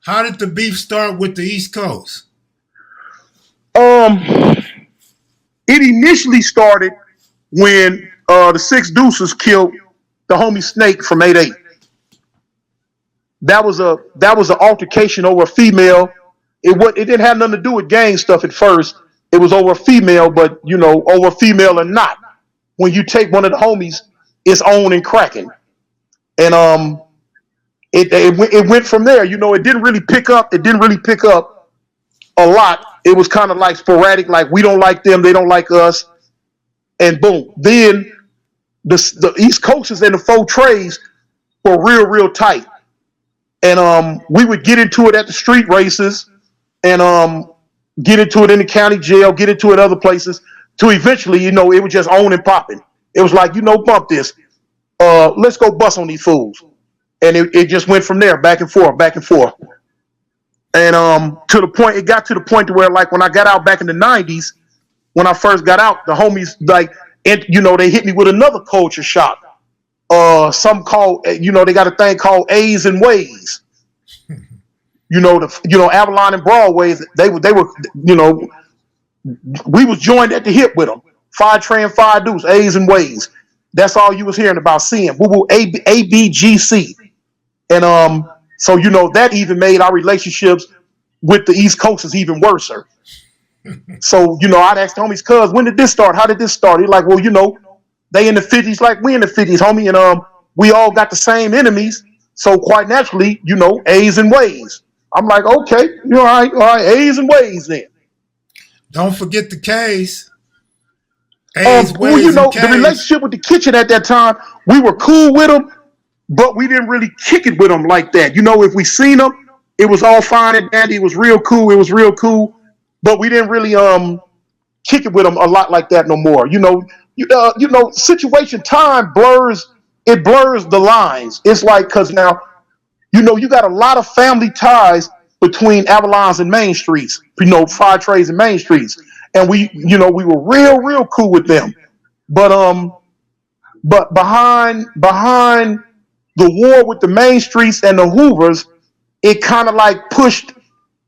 How did the beef start with the East Coast? It initially started when the Six Deuces killed the homie Snake from 8-8. That was an altercation over a female. It didn't have nothing to do with gang stuff at first. It was over a female, but over a female or not. When you take one of the homies, it's on and cracking. And it went from there. It didn't really pick up. It didn't really pick up a lot. It was kind of like sporadic, like we don't like them, they don't like us, and boom. Then the East Coasters and the Four Trays were real tight, and we would get into it at the street races, and get into it in the county jail, get into it other places, to eventually, it was just on and popping. It was like, bump this, let's go bust on these fools, and it just went from there, back and forth, back and forth. And it got to the point to where, like, when I got out back in the 90s, when I first got out, the homies, like, they hit me with another culture shock. Some called, they got a thing called A's and Ways. Avalon and Broadways, they were, we was joined at the hip with them. 5 Tray and 5 Deuce, A's and Ways. That's all you was hearing about, seeing. Woo-woo, ABGC. And, so, that even made our relationships with the East Coasters even worse. So, I'd ask the homies, cuz, when did this start? How did this start? He's like, well, they in the 50s like we in the 50s, homie. And we all got the same enemies. So quite naturally, A's and Ways. I'm like, okay, all right, A's and Ways then. Don't forget the K's. A's, well, Ways, and K's. The relationship with the kitchen at that time, we were cool with them. But we didn't really kick it with them like that. If we seen them, it was all fine and dandy. It was real cool. But we didn't really kick it with them a lot like that no more. Situation time blurs the lines. It's like, because now, you got a lot of family ties between Avalons and Main Streets. 5 Trays and Main Streets, and we were real cool with them. But behind the war with the Main Streets and the Hoovers, it kind of like pushed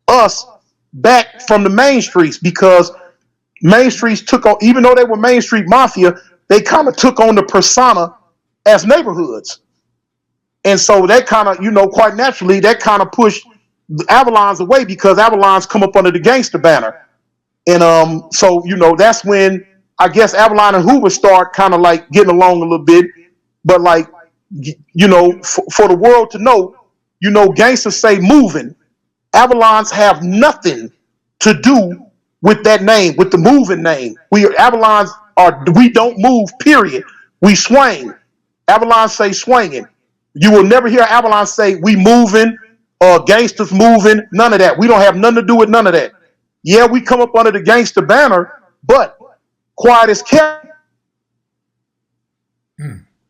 us back from the Main Streets, because Main Streets took on, even though they were Main Street Mafia, they kind of took on the persona as neighborhoods. And so that kind of, quite naturally, that kind of pushed the Avalons away, because Avalons come up under the gangster banner. And so, that's when I guess Avalon and Hoover start kind of like getting along a little bit. But like, for the world to know, gangsters say moving. Avalons have nothing to do with that name, with the moving name. We don't move, period. We swing. Avalon say swinging. You will never hear Avalon say we moving, gangsters moving, none of that. We don't have nothing to do with none of that. Yeah, we come up under the gangster banner, but quiet as kept.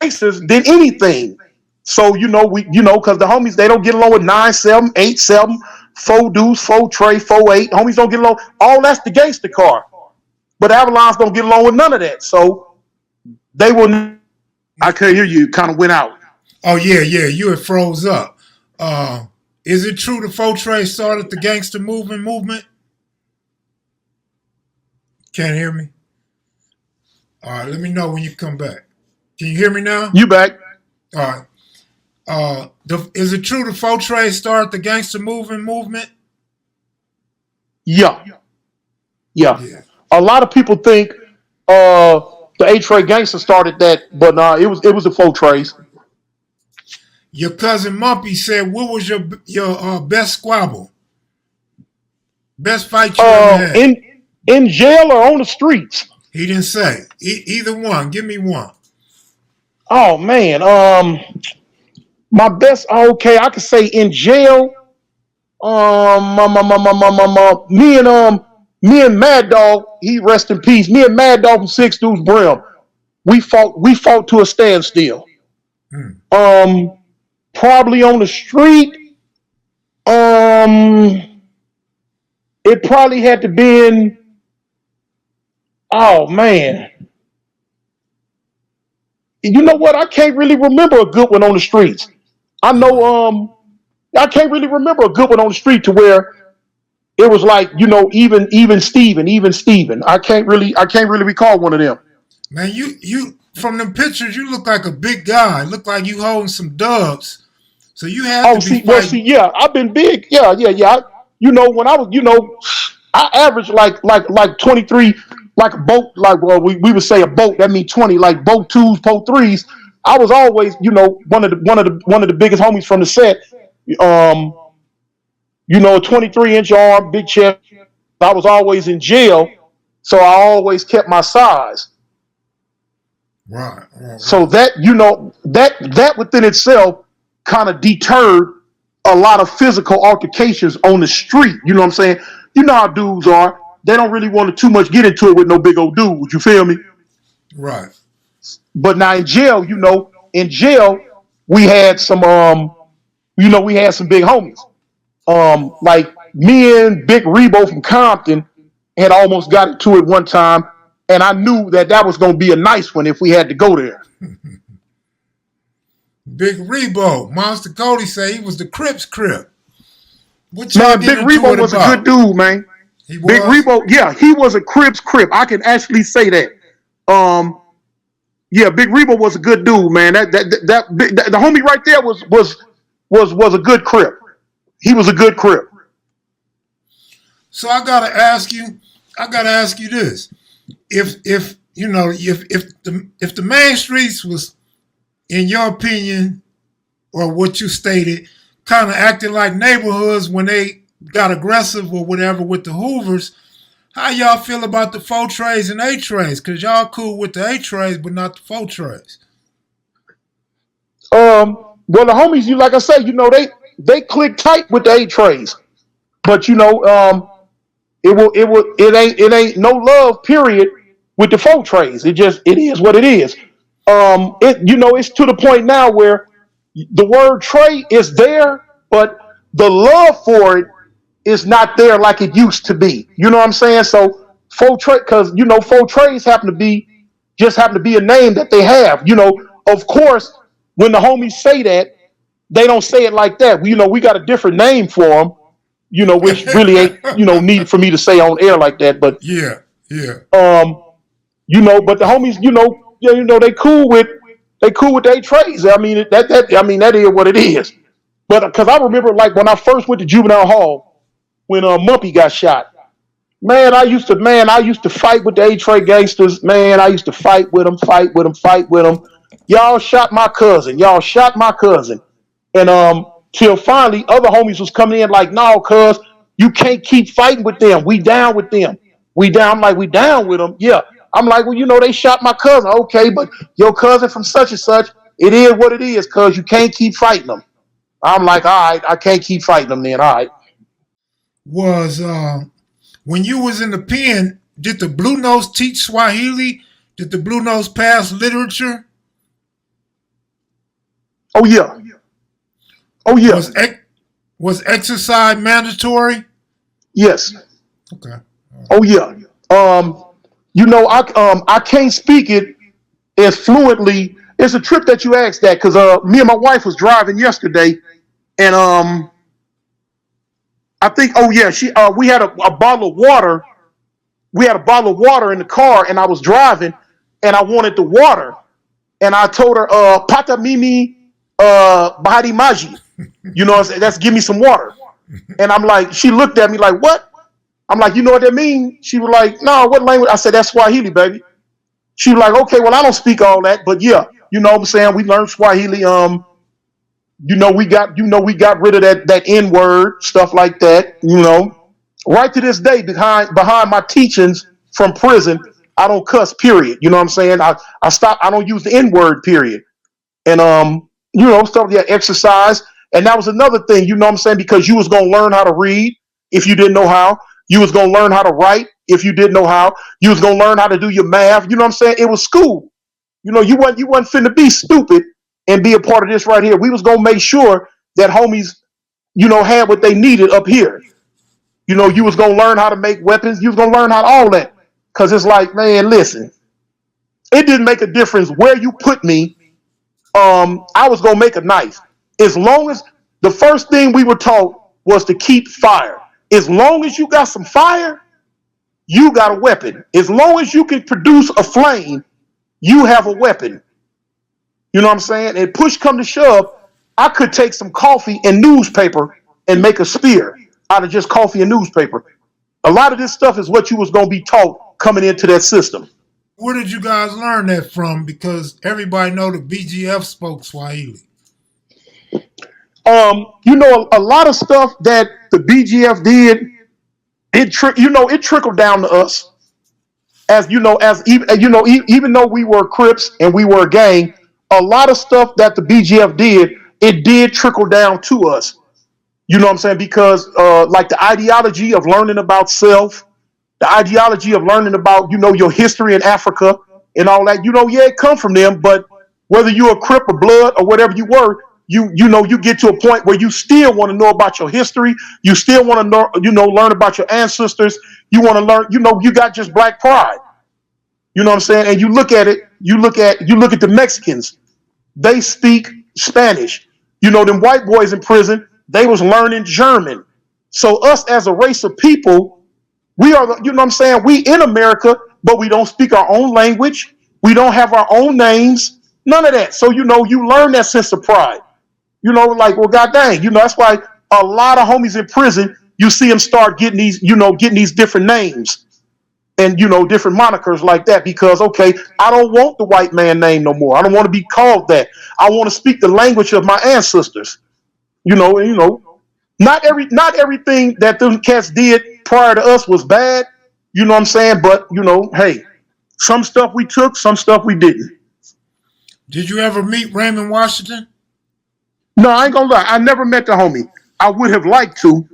Gangsters than anything. So, because the homies, they don't get along with 9-7, 8-7, 4 Deuce, 4 Tray, 4-8. Homies don't get along. All that's the gangster car. But Avalons don't get along with none of that. So they will. I can't hear you. Kind of went out. Oh, yeah. You had froze up. Is it true the 4 Tray started the gangster movement? Can't hear me? All right, let me know when you come back. Can you hear me now? You back. All right. Is it true the 4 Tray started the gangster movement? Yeah. A lot of people think the 8 Tray gangster started that, but it was the 4 Trays. Your cousin Mumpy said, what was your best squabble? Best fight you ever had? In jail or on the streets? He didn't say. Either one. Give me one. Oh, man. My best, okay, I could say in jail, me and Mad Dog, he rest in peace, me and Mad Dog from 6 Deuce Brim, we fought to a standstill. Probably on the street, it probably had to been, oh, man. You know what? I can't really remember a good one on the streets. I know I can't really remember a good one on the street to where it was like, even Steven. I can't really recall one of them. Man, you from them pictures, you look like a big guy. Look like you holding some dubs. So you had Oh, to be fighting. yeah, I've been big. Yeah. When I was, I averaged like 23, like a boat, like, well, we would say a boat. That means 20, like boat twos, boat threes. I was always, one of the biggest homies from the set. A 23-inch arm, big chest. I was always in jail, so I always kept my size. Right. So that, that within itself kind of deterred a lot of physical altercations on the street. You know what I'm saying? You know how dudes are. They don't really want to too much get into it with no big old dude. You feel me? Right. But now in jail, we had some, we had some big homies. Like me and Big Rebo from Compton had almost got into it one time, and I knew that was going to be a nice one if we had to go there. Big Rebo, Monster Cody say he was the Crips Crip. Man, Big Rebo was a good dude, man. He was? Big Rebo, yeah, he was a Crips Crip. I can actually say that. Yeah, Big Rebo was a good dude, man. The homie right there was a good Crip. He was a good Crip. So I gotta ask you this: if the main streets was, in your opinion, or what you stated, kind of acting like neighborhoods when they got aggressive or whatever with the Hoovers, how y'all feel about the 4 trays and 8 trays? Because y'all cool with the 8 trays, but not the 4 trays. Well, the homies, like I say, they click tight with the 8 trays, but it ain't no love period with the 4 trays. It is what it is. It's to the point now where the word tray is there, but the love for it is not there like it used to be. You know what I'm saying? So 4 tray, because 4 trays happen to be a name that they have. Of course, when the homies say that, they don't say it like that. We got a different name for them, which really ain't needed for me to say on air like that. But yeah. But the homies, they cool with the 8 trays. I mean that is what it is. But because I remember, like, when I first went to juvenile hall when Mumpy got shot, man, I used to fight with the 8 tray gangsters. Man, I used to fight with them. Y'all shot my cousin. And till finally other homies was coming in like, no, cuz you can't keep fighting with them. We down with them. I'm like, we down with them. Yeah. I'm like, well, they shot my cousin. Okay, but your cousin from such and such, it is what it is, cuz you can't keep fighting them. I'm like, all right, I can't keep fighting them then. All right. Was when you was in the pen, did the Blue Nose teach Swahili? Did the Blue Nose pass literature? Oh yeah. Was exercise mandatory? Yes. Okay. Oh yeah. I can't speak it as fluently. It's a trip that you asked that because me and my wife was driving yesterday, and I think we had a bottle of water. We had a bottle of water in the car, and I was driving, and I wanted the water, and I told her, "Pata mimi, bahari maji," that's give me some water. And I'm like, she looked at me like, what? I'm like, you know what that means? She was like, no, what language? I said, that's Swahili, baby. She was like, okay, well, I don't speak all that, but yeah, you know what I'm saying? We learned Swahili. We got rid of that N word, stuff like that, Right to this day, behind my teachings from prison, I don't cuss, period. You know what I'm saying? I don't use the N word, period. And stuff, yeah, exercise. And that was another thing, you know what I'm saying? Because you was gonna learn how to read if you didn't know how. You was gonna learn how to write if you didn't know how. You was gonna learn how to do your math. You know what I'm saying? It was school. You wasn't finna be stupid and be a part of this right here. We was gonna make sure that homies, had what they needed up here. You was gonna learn how to make weapons. You was gonna learn how to all that. Cause it's like, man, listen, it didn't make a difference where you put me. I was gonna make a knife. As long as the first thing we were taught was to keep fire. As long as you got some fire, you got a weapon. As long as you can produce a flame, you have a weapon. You know what I'm saying? And push come to shove, I could take some coffee and newspaper and make a spear out of just coffee and newspaper. A lot of this stuff is what you was going to be taught coming into that system. Where did you guys learn that from? Because everybody know the BGF spoke Swahili. You know, a lot of stuff that the BGF did, it trickled down to us. As you know, even though we were Crips and we were a gang, a lot of stuff that the BGF did, it did trickle down to us. You know what I'm saying? Because like the ideology of learning about self, the ideology of learning about, you know, your history in Africa and all that, you know, yeah, it come from them, but whether you're a Crip or Blood or whatever you were, you know, you get to a point where you still want to know about your history. You still want to know, you know, learn about your ancestors. You want to learn, you know, you got just black pride. You know what I'm saying? And you look at it, you look at the Mexicans. They speak Spanish. You know, them white boys in prison, they was learning German. So us as a race of people, we are, you know what I'm saying? We in America, but we don't speak our own language. We don't have our own names. None of that. So, you know, you learn that sense of pride. You know, like, well, god dang, you know, that's why a lot of homies in prison, you see them start getting these, you know, getting these different names and, you know, different monikers like that, because, okay, I don't want the white man name no more. I don't want to be called that. I want to speak the language of my ancestors. You know, not everything that those cats did prior to us was bad. You know what I'm saying? But, you know, hey, some stuff we took, some stuff we didn't. Did you ever meet Raymond Washington? No, I ain't gonna lie. I never met the homie. I would have liked to.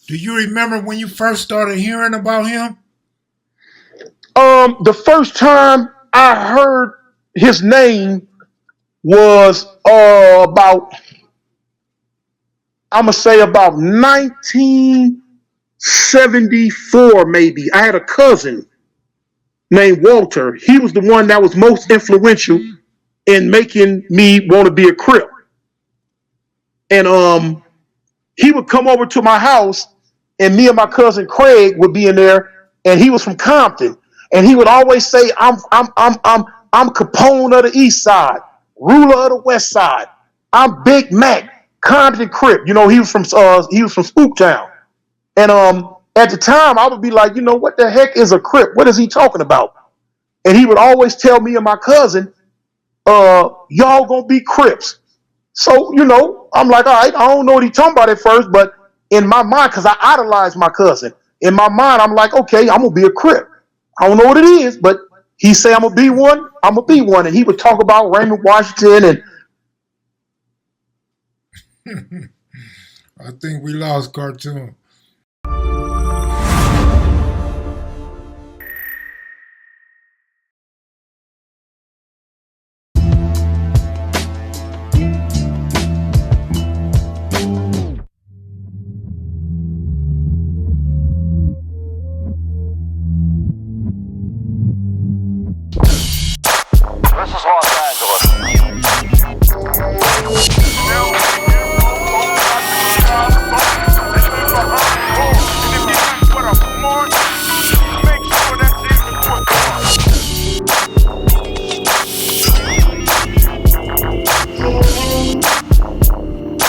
Do you remember when you first started hearing about him? The first time I heard his name was about 1974, maybe. I had a cousin named Walter. He was the one that was most influential in making me want to be a Crip. And he would come over to my house, and me and my cousin Craig would be in there, and he was from Compton, and he would always say, I'm Capone of the East Side, ruler of the West Side. I'm Big Mac, Compton Crip. You know, he was from Spooktown. And at the time, I would be like, you know, what the heck is a Crip? What is he talking about? And he would always tell me and my cousin, y'all gonna be Crips. So, you know, I'm like, all right, I don't know what he's talking about at first, but in my mind, because I idolized my cousin, in my mind, I'm like, okay, I'm gonna be a Crip. I don't know what it is, but he say I'm gonna be one, I'm gonna be one. And he would talk about Raymond Washington and I think we lost Cartoon.